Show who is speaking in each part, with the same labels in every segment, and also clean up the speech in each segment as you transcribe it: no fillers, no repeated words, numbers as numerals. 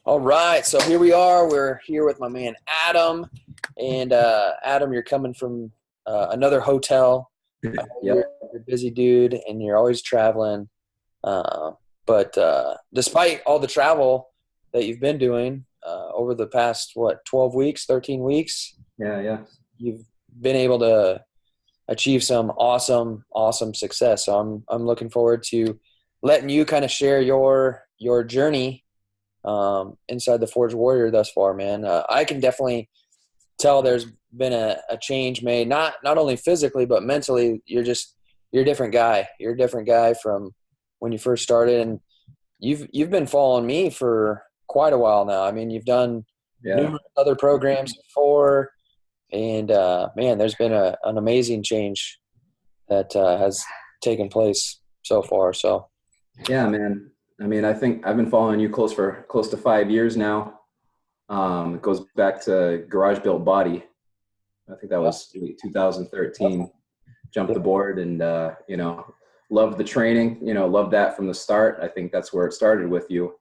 Speaker 1: All right, so here we are. We're here with my man Adam, and Adam, you're coming from another hotel.
Speaker 2: Yep.
Speaker 1: You're a busy dude, and you're always traveling. But despite all the travel that you've been doing over the past 12 weeks, 13 weeks,
Speaker 2: Yeah. Yeah.
Speaker 1: you've been able to achieve some awesome success. So I'm looking forward to letting you kind of share your journey inside the Forge Warrior thus far, man. I can definitely tell there's been a change made, not only physically, but mentally. You're a different guy. You're a different guy from when you first started. And you've been following me for quite a while now. I mean, you've done
Speaker 2: Yeah.
Speaker 1: numerous other programs before, and man, there's been an amazing change that has taken place so far. So
Speaker 2: Yeah, man. I mean, I think I've been following you for close to 5 years now. It goes back to Garage Built Body. I think that was 2013. Jumped the board and, loved the training, loved that from the start. I think that's where it started with you.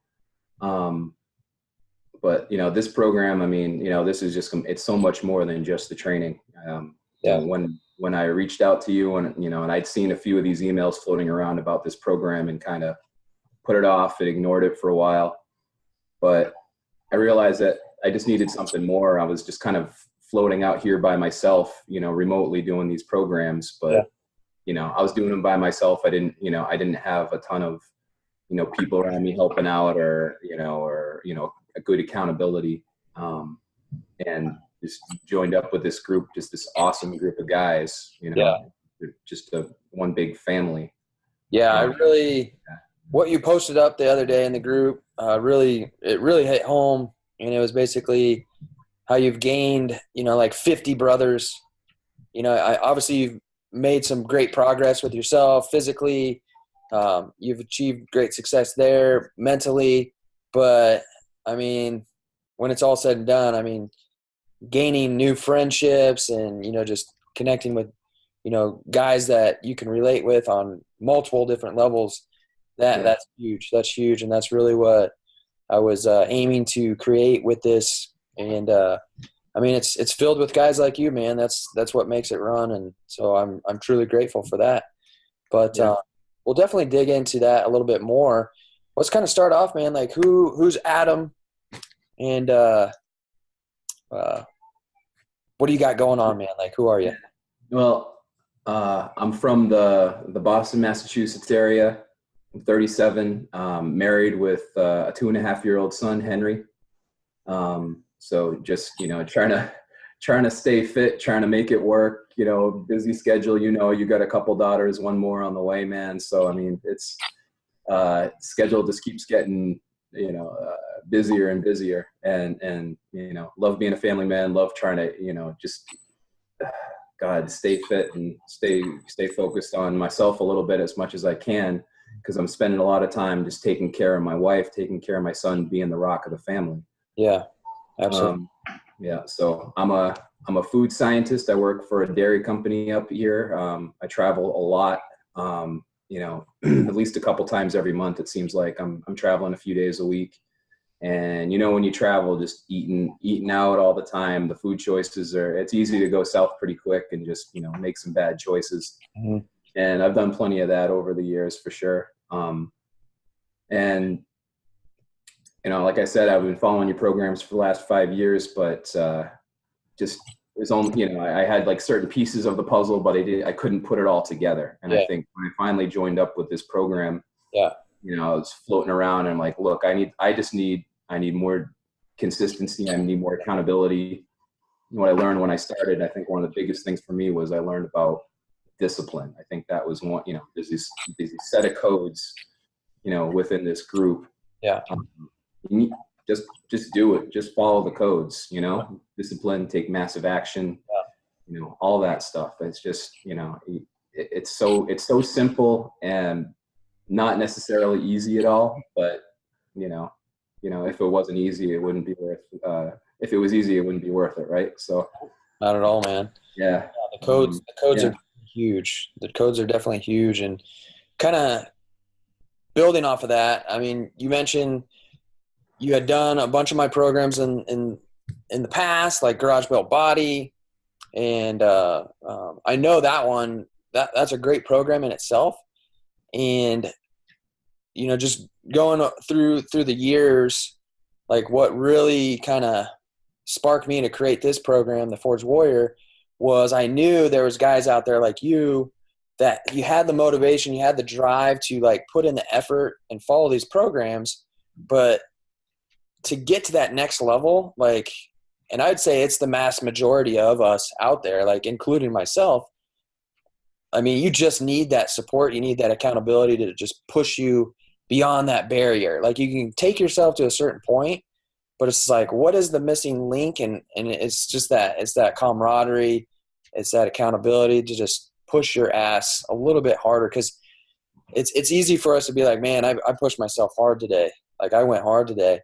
Speaker 2: But, this program, I mean, this is it's so much more than just the training. When I reached out to you and I'd seen a few of these emails floating around about this program and kind of put it off and ignored it for a while. But I realized that I just needed something more. I was just kind of floating out here by myself, remotely doing these programs, but I was doing them by myself. I didn't have a ton of, people around me helping out or a good accountability. And just joined up with this group, just this awesome group of guys, just one big family.
Speaker 1: Yeah, what you posted up the other day in the group, really hit home. And it was basically how you've gained, like 50 brothers. Obviously you've made some great progress with yourself physically. You've achieved great success there mentally. But, I mean, when it's all said and done, I mean, gaining new friendships and, just connecting with, guys that you can relate with on multiple different levels, that's huge. That's huge. And that's really what I was aiming to create with this. And, I mean, it's filled with guys like you, man. That's what makes it run. And so I'm truly grateful for that. But we'll definitely dig into that a little bit more. Let's kind of start off, man. Like who's Adam and what do you got going on, man? Like, who are you?
Speaker 2: Well, I'm from the Boston, Massachusetts area. I'm 37, married with a 2.5-year-old son, Henry. So just, trying to stay fit, trying to make it work, busy schedule, you got a couple daughters, one more on the way, man. So, I mean, it's, schedule just keeps getting, busier and busier and, love being a family man, love trying to, just, stay fit and stay focused on myself a little bit as much as I can. Cause I'm spending a lot of time just taking care of my wife, taking care of my son, being the rock of the family.
Speaker 1: Yeah, absolutely.
Speaker 2: So I'm a food scientist. I work for a dairy company up here. I travel a lot, at least a couple times every month. It seems like I'm traveling a few days a week. And, when you travel, just eating out all the time, the food choices it's easy to go south pretty quick and just, make some bad choices.
Speaker 1: Mm-hmm.
Speaker 2: And I've done plenty of that over the years for sure. And, like I said, I've been following your programs for the last 5 years, but just it was only, I had like certain pieces of the puzzle, but I couldn't put it all together. And I think when I finally joined up with this program, I was floating around and I'm like, look, I need more consistency. I need more accountability. What I learned when I started, I think one of the biggest things for me was I learned about discipline. I think that was one, there's this set of codes, within this group.
Speaker 1: Yeah.
Speaker 2: You just do it. Just follow the codes, discipline, take massive action, all that stuff. It's just, it's so simple and not necessarily easy at all, but, if it wasn't easy, it wouldn't be if it was easy, it wouldn't be worth it. Right. So
Speaker 1: not at all, man.
Speaker 2: Yeah.
Speaker 1: The codes are huge. The codes are definitely huge. And kind of building off of that, I mean, you mentioned you had done a bunch of my programs in the past, like Garage Belt Body, and I know that one that's a great program in itself. And just going through the years, like what really kind of sparked me to create this program, the Forge Warrior, was I knew there was guys out there like you that you had the motivation, you had the drive to like put in the effort and follow these programs, but to get to that next level, like, and I'd say it's the mass majority of us out there, like including myself. I mean, you just need that support. You need that accountability to just push you beyond that barrier. Like you can take yourself to a certain point, but it's like, what is the missing link? And it's just it's that camaraderie. It's that accountability to just push your ass a little bit harder. Cause it's easy for us to be like, man, I pushed myself hard today. Like I went hard today.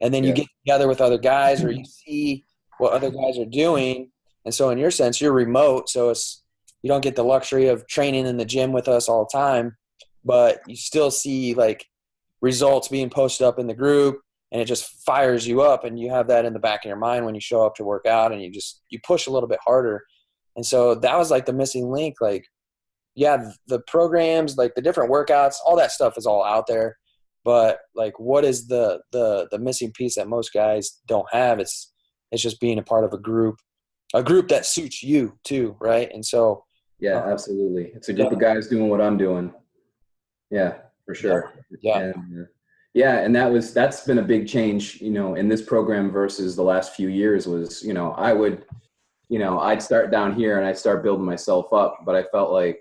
Speaker 1: And then you get together with other guys or you see what other guys are doing. And so in your sense, you're remote. So you don't get the luxury of training in the gym with us all the time, but you still see like results being posted up in the group, and it just fires you up, and you have that in the back of your mind when you show up to work out, and you push a little bit harder. And so that was like the missing link. Like, yeah, the programs, like the different workouts, all that stuff is all out there. But like, what is the missing piece that most guys don't have? It's just being a part of a group that suits you too, right? And so,
Speaker 2: yeah, absolutely. It's a group of guys doing what I'm doing. Yeah, for sure.
Speaker 1: Yeah.
Speaker 2: And that's been a big change, in this program versus the last few years was, I'd start down here and I'd start building myself up, but I felt like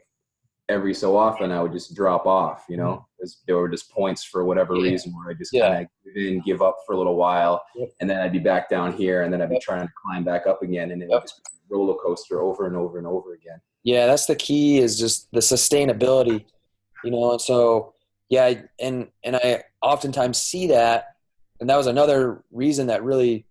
Speaker 2: every so often I would just drop off, there were just points for whatever reason where I just kind of give up for a little while, and then I'd be back down here, and then I'd be trying to climb back up again, and it would just be a roller coaster over and over and over again.
Speaker 1: Yeah, that's the key, is just the sustainability, and so and I oftentimes see that, and that was another reason that really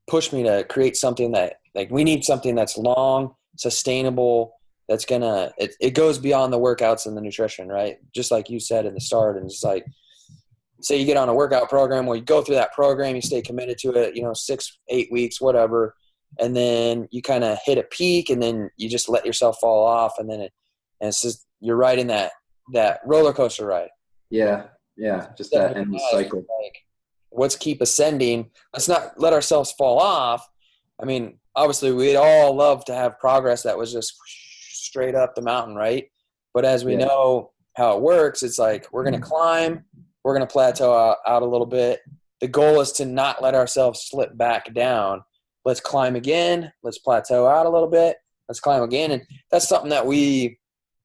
Speaker 1: pushed me to create something that, like, we need something that's long, sustainable, that's gonna it goes beyond the workouts and the nutrition, right? Just like you said in the start. And just like, say you get on a workout program where you go through that program, you stay committed to it, 6-8 weeks, whatever, and then you kind of hit a peak, and then you just let yourself fall off, and then it's just, you're riding that roller coaster ride.
Speaker 2: Yeah, just that endless cycle.
Speaker 1: Like, let's keep ascending. Let's not let ourselves fall off. I mean, obviously, we'd all love to have progress that was just straight up the mountain, right? But as we know how it works, it's like we're going to climb, we're going to plateau out a little bit. The goal is to not let ourselves slip back down. Let's climb again. Let's plateau out a little bit. Let's climb again. And that's something that we,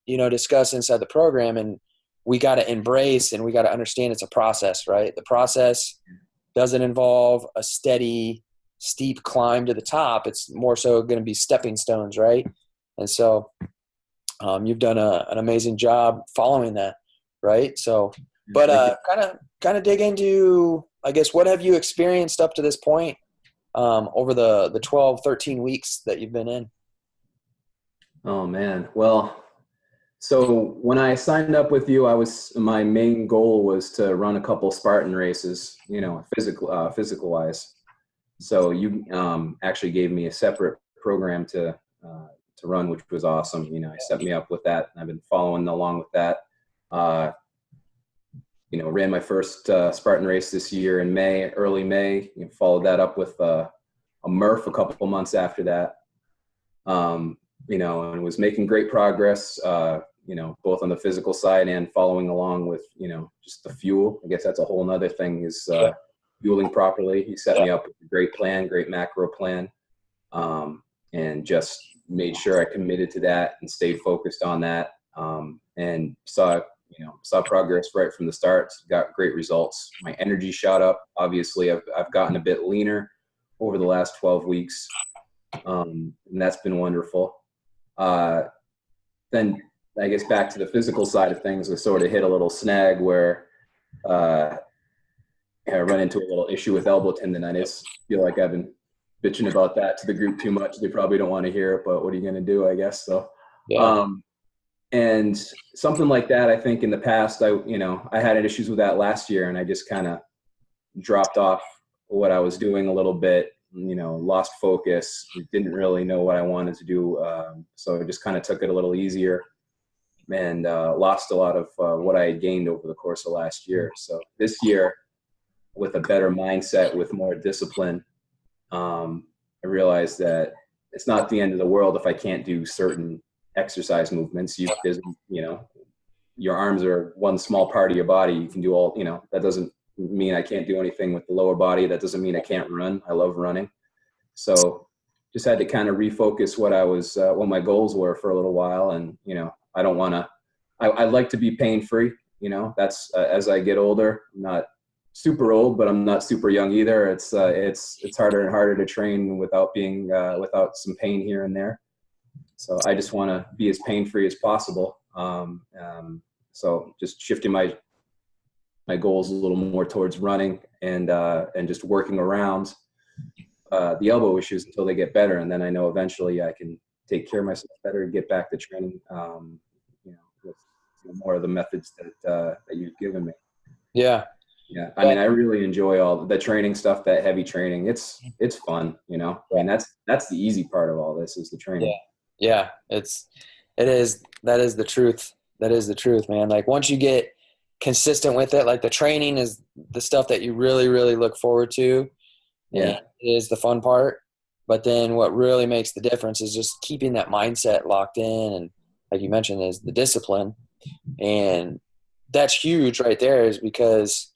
Speaker 1: discuss inside the program, and we got to embrace, and we got to understand it's a process, right? The process doesn't involve a steady, steep climb to the top. It's more so going to be stepping stones, right? And so you've done an amazing job following that, right? So, but kind of dig into, I guess, what have you experienced up to this point over the 12, 13 weeks that you've been in?
Speaker 2: Oh, man. Well, so when I signed up with you, my main goal was to run a couple Spartan races, physical wise. So you actually gave me a separate program to run, which was awesome. I set me up with that, and I've been following along with that. Ran my first Spartan race this year in early May. Followed that up with a Murph a couple months after that. And was making great progress, both on the physical side and following along with, just the fuel. I guess that's a whole nother thing, is fueling properly. He set me up with a great plan, great macro plan, and just made sure I committed to that and stayed focused on that, and saw progress right from the start. Got great results. My energy shot up. Obviously, I've gotten a bit leaner over the last 12 weeks, and that's been wonderful. Then I guess back to the physical side of things, I sort of hit a little snag where I run into a little issue with elbow tendonitis. Feel like I've been bitching about that to the group too much. They probably don't want to hear it, but what are you going to do, I guess? So, and something like that, I think in the past, I had issues with that last year, and I just kind of dropped off what I was doing a little bit, lost focus, didn't really know what I wanted to do. So I just kind of took it a little easier and lost a lot of what I had gained over the course of last year. So this year, with a better mindset, with more discipline, I realized that it's not the end of the world if I can't do certain exercise movements. Your arms are one small part of your body. You can do all, that doesn't mean I can't do anything with the lower body. That doesn't mean I can't run. I love running. So just had to kind of refocus what my goals were for a little while. And, I don't want to, I like to be pain-free, that's as I get older. I'm not super old, but I'm not super young either. It's harder and harder to train without without some pain here and there. So I just want to be as pain-free as possible. So just shifting my goals a little more towards running and just working around the elbow issues until they get better. And then I know eventually I can take care of myself better and get back to training, with more of the methods that you've given me.
Speaker 1: Yeah.
Speaker 2: Yeah. I mean, I really enjoy all the training stuff, that heavy training. It's fun, I mean, that's the easy part of all this is the training.
Speaker 1: Yeah. That is the truth. That is the truth, man. Like once you get consistent with it, like the training is the stuff that you really, really look forward to.
Speaker 2: Yeah.
Speaker 1: It is the fun part. But then what really makes the difference is just keeping that mindset locked in. And like you mentioned, is the discipline. And that's huge right there, is because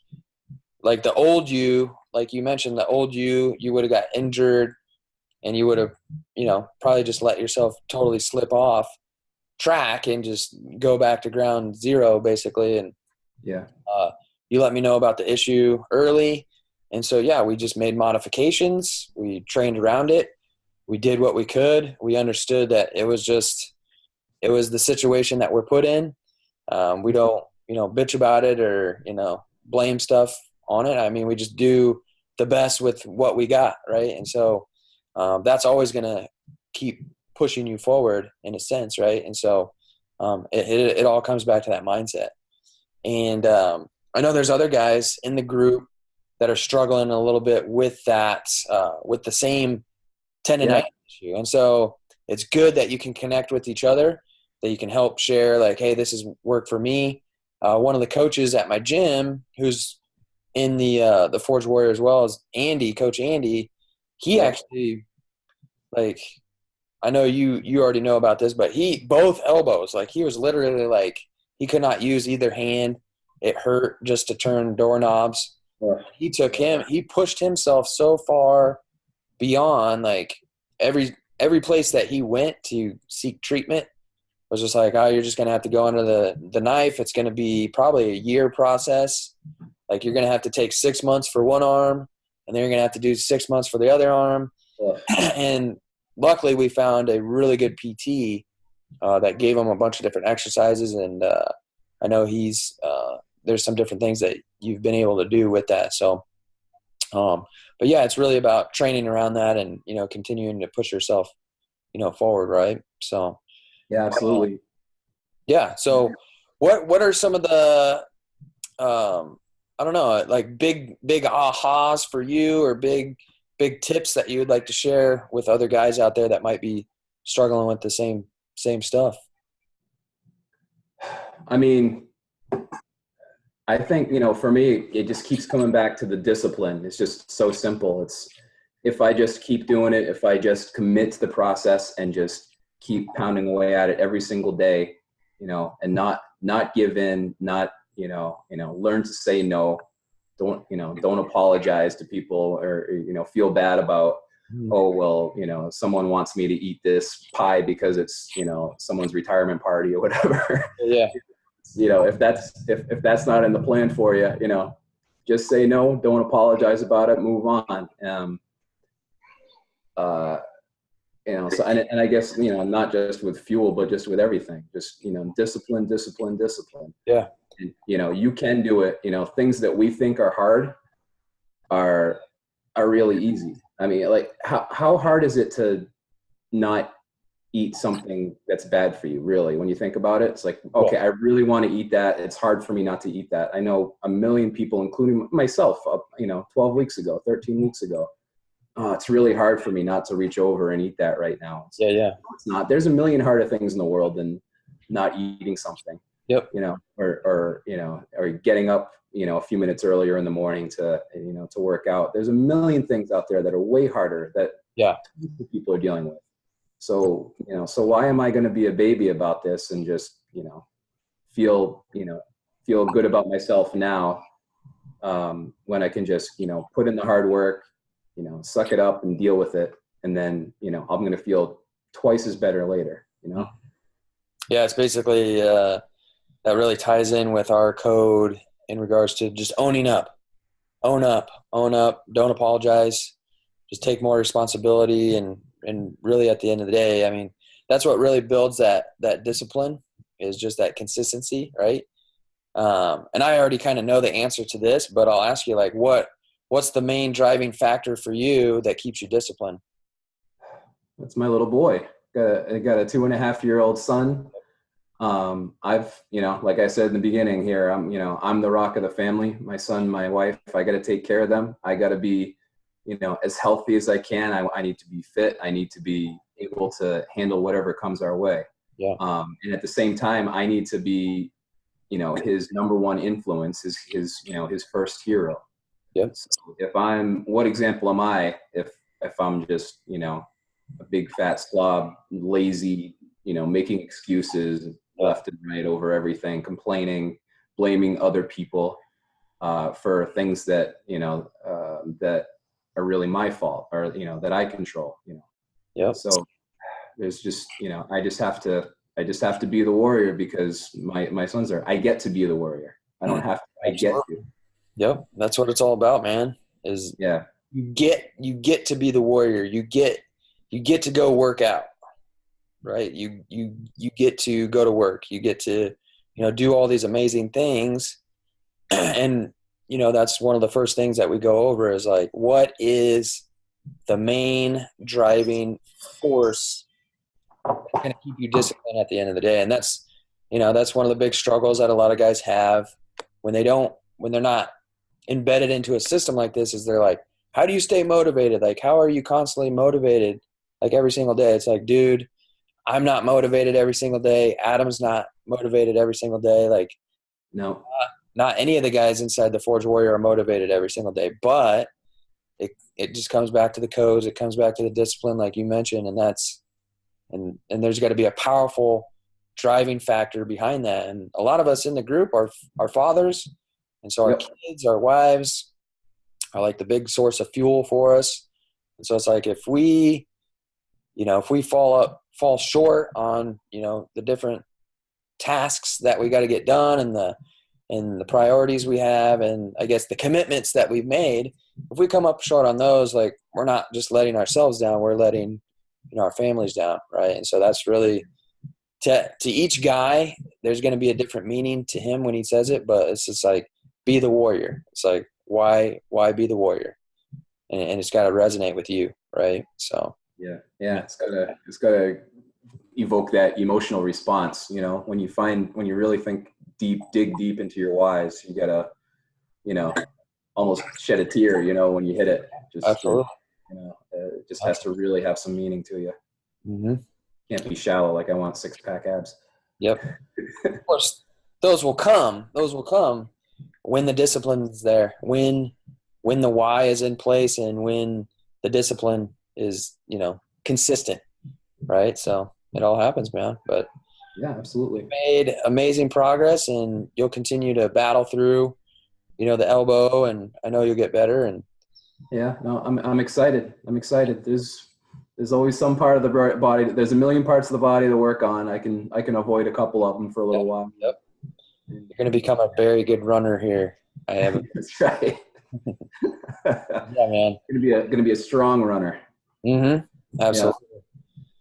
Speaker 1: like the old you, like you mentioned, the old you would have got injured and you would have, probably just let yourself totally slip off track and just go back to ground zero basically. And you let me know about the issue early. And so, we just made modifications. We trained around it. We did what we could. We understood that it was the situation that we're put in. We don't, bitch about it or, blame stuff on it. I mean, we just do the best with what we got. Right. And so that's always going to keep pushing you forward in a sense. Right. And so it all comes back to that mindset. And I know there's other guys in the group that are struggling a little bit with that, with the same tendonitis issue. And so it's good that you can connect with each other, that you can help share like, hey, this has worked for me. One of the coaches at my gym who's in the Forge Warrior as well as Andy, Coach Andy, he actually, like, I know you already know about this, but both elbows, like he was literally like, he could not use either hand. It hurt just to turn doorknobs. He pushed himself so far beyond, like every place that he went to seek treatment was just like, oh, you're just going to have to go under the knife. It's going to be probably a year process. Like you're going to have to take 6 months for one arm and then you're going to have to do 6 months for the other arm. And luckily we found a really good PT that gave him a bunch of different exercises. And I know there's some different things that you've been able to do with that. So, but it's really about training around that and, continuing to push yourself, forward. Right. So,
Speaker 2: yeah, absolutely.
Speaker 1: So what are some of the, I don't know, like big ahas for you or big tips that you would like to share with other guys out there that might be struggling with the same stuff?
Speaker 2: I mean, I think, for me, it just keeps coming back to the discipline. It's just so simple. It's if I just keep doing it, if I just commit to the process and just keep pounding away at it every single day, and not give in, not, learn to say no. Don't apologize to people or, feel bad about, oh, well, someone wants me to eat this pie because it's, someone's retirement party or whatever.
Speaker 1: Yeah.
Speaker 2: If that's not in the plan for you, just say no, don't apologize about it, move on. So, and I guess, not just with fuel, but just with everything, just, discipline.
Speaker 1: Yeah.
Speaker 2: And, you can do it. Things that we think are hard are really easy. I mean, like how hard is it to not eat something that's bad for you, really. When you think about it, it's like,
Speaker 1: Yeah.
Speaker 2: okay, I really want to eat that. It's hard for me not to eat that. I know a million people, including myself, 12 weeks ago, 13 weeks ago. Oh, it's really hard for me not to reach over and eat that right now.
Speaker 1: Yeah. Yeah.
Speaker 2: It's not. There's a million harder things in the world than not eating something,
Speaker 1: Yep.
Speaker 2: or getting up, a few minutes earlier in the morning to work out. There's a million things out there that are way harder that
Speaker 1: Yeah.
Speaker 2: people are dealing with. So why am I going to be a baby about this and just, feel, feel good about myself now, when I can just, put in the hard work, suck it up and deal with it. And then, I'm going to feel twice as better later.
Speaker 1: Yeah. It's basically, that really ties in with our code in regards to just owning up, own up, don't apologize, just take more responsibility. And really at the end of the day, I mean, that's what really builds that discipline, is just that consistency. Right. And I already kind of know the answer to this, but I'll ask you, like, what's the main driving factor for you that keeps you disciplined?
Speaker 2: That's my little boy. I got a 2.5-year-old son. Like I said in the beginning here, I'm the rock of the family. My son, my wife, I got to take care of them. I got to be, as healthy as I can. I need to be fit. I need to be able to handle whatever comes our way.
Speaker 1: Yeah.
Speaker 2: And at the same time, I need to be, his number one influence, his first hero.
Speaker 1: Yep.
Speaker 2: So what example am I if I'm just, a big fat slob, lazy, making excuses left and right over everything, complaining, blaming other people for things that, that are really my fault, or, that I control.
Speaker 1: Yep.
Speaker 2: So there's just, I just have to be the warrior, because my sons are, I get to be the warrior. I don't have to, I get to.
Speaker 1: Yep. That's what it's all about, man. Is
Speaker 2: Yeah.
Speaker 1: you get to be the warrior. You get to go work out, right? You get to go to work. You get to, do all these amazing things. And, that's one of the first things that we go over is, like, what is the main driving force that's going to keep you disciplined at the end of the day? And that's one of the big struggles that a lot of guys have when they're not embedded into a system like this, is they're like, how do you stay motivated? Like, how are you constantly motivated, like, every single day? It's like, dude, I'm not motivated every single day. Adam's not motivated every single day. Like,
Speaker 2: No.
Speaker 1: Not any of the guys inside the Forge Warrior are motivated every single day, but it just comes back to the codes. It comes back to the discipline, like you mentioned, and there's got to be a powerful driving factor behind that. And a lot of us in the group are fathers, and so our kids, our wives are like the big source of fuel for us. And so it's like, if we fall short on, the different tasks that we got to get done, and the priorities we have, and I guess the commitments that we've made, if we come up short on those, like, we're not just letting ourselves down, we're letting, our families down. Right. And so that's really, to each guy, there's going to be a different meaning to him when he says it, but it's just like, be the warrior. It's like, why be the warrior? And it's got to resonate with you. Right. So
Speaker 2: yeah, it's gotta evoke that emotional response. When you really dig deep into your whys, you gotta, almost shed a tear, when you hit it.
Speaker 1: Absolutely.
Speaker 2: It just has to really have some meaning to you.
Speaker 1: Mm-hmm.
Speaker 2: Can't be shallow, like I want 6-pack abs.
Speaker 1: Yep. Of course, those will come when the discipline's there, when the why is in place, and when the discipline is, consistent. Right. So it all happens, man. But
Speaker 2: yeah, absolutely.
Speaker 1: Made amazing progress, and you'll continue to battle through, the elbow, and I know you'll get better. And
Speaker 2: yeah, no, I'm excited. There's always some part of the body. There's a million parts of the body to work on. I can avoid a couple of them for a little while.
Speaker 1: Yep. You're going to become a very good runner here. I have.
Speaker 2: That's right.
Speaker 1: Yeah, man.
Speaker 2: Gonna be a strong runner.
Speaker 1: Mm-hmm. Absolutely. Yeah.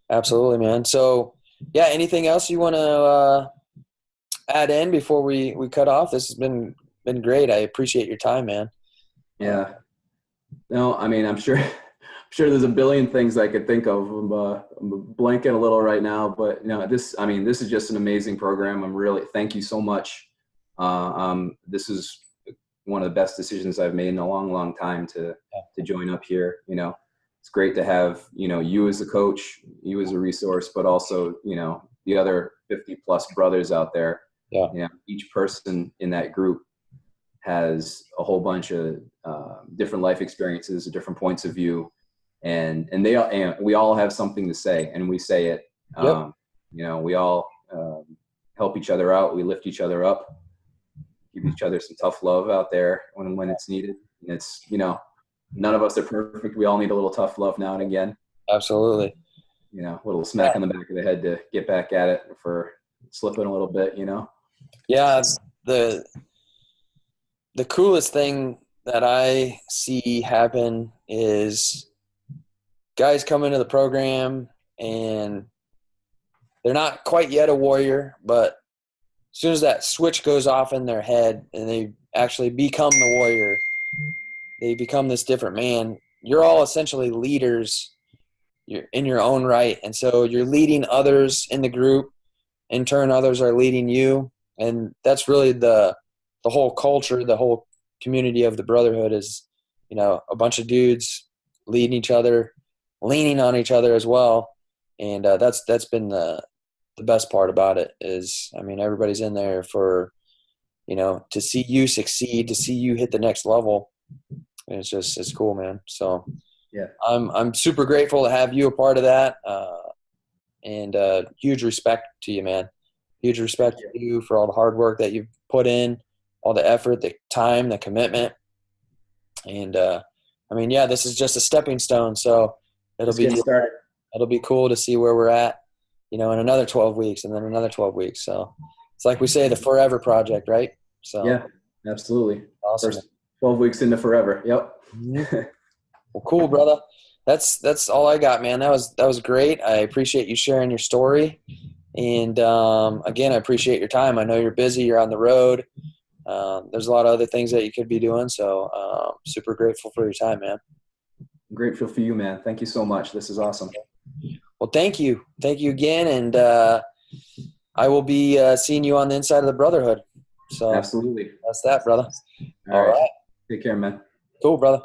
Speaker 1: Absolutely, man. So, yeah, anything else you want to add in before we cut off? This has been great. I appreciate your time, man.
Speaker 2: Yeah. No, I mean, I'm sure there's a billion things I could think of. I'm blanking a little right now, but this is just an amazing program. Thank you so much. This is one of the best decisions I've made in a long, long time to join up here. It's great to have, you as a coach, you as a resource, but also, the other 50 plus brothers out there.
Speaker 1: Yeah.
Speaker 2: Each person in that group has a whole bunch of different life experiences, different points of view, and we all have something to say, and we say it.
Speaker 1: Yep.
Speaker 2: We all help each other out. We lift each other up, give each other some tough love out there when it's needed. And it's, none of us are perfect. We all need a little tough love now and again.
Speaker 1: Absolutely.
Speaker 2: A little smack on the back of the head to get back at it for slipping a little bit.
Speaker 1: Yeah. The coolest thing that I see happen is guys come into the program and they're not quite yet a warrior, but as soon as that switch goes off in their head and they actually become the warrior, they become this different man. You're all essentially leaders. You're in your own right. And so you're leading others in the group. In turn, others are leading you. And that's really the whole culture, the whole community of the brotherhood is, a bunch of dudes leading each other, leaning on each other as well. And that's been the best part about it is, everybody's in there for, to see you succeed, to see you hit the next level. And it's cool, man. So
Speaker 2: yeah,
Speaker 1: I'm super grateful to have you a part of that. And huge respect to you, man. Huge respect to you for all the hard work that you've put in, all the effort, the time, the commitment. And this is just a stepping stone. So it'll be cool to see where we're at, in another 12 weeks and then another 12 weeks. So it's like we say, the forever project, right? So
Speaker 2: yeah, absolutely.
Speaker 1: Awesome.
Speaker 2: First 12 weeks into forever. Yep.
Speaker 1: Mm-hmm. Well, cool, brother. That's all I got, man. That was great. I appreciate you sharing your story. And again, I appreciate your time. I know you're busy. You're on the road. There's a lot of other things that you could be doing. So super grateful for your time, man.
Speaker 2: I'm grateful for you, man. Thank you so much. This is awesome.
Speaker 1: Well, thank you. Thank you again. And I will be seeing you on the inside of the brotherhood. So
Speaker 2: absolutely.
Speaker 1: That's that, brother.
Speaker 2: All right. Take care, man.
Speaker 1: Cool, brother.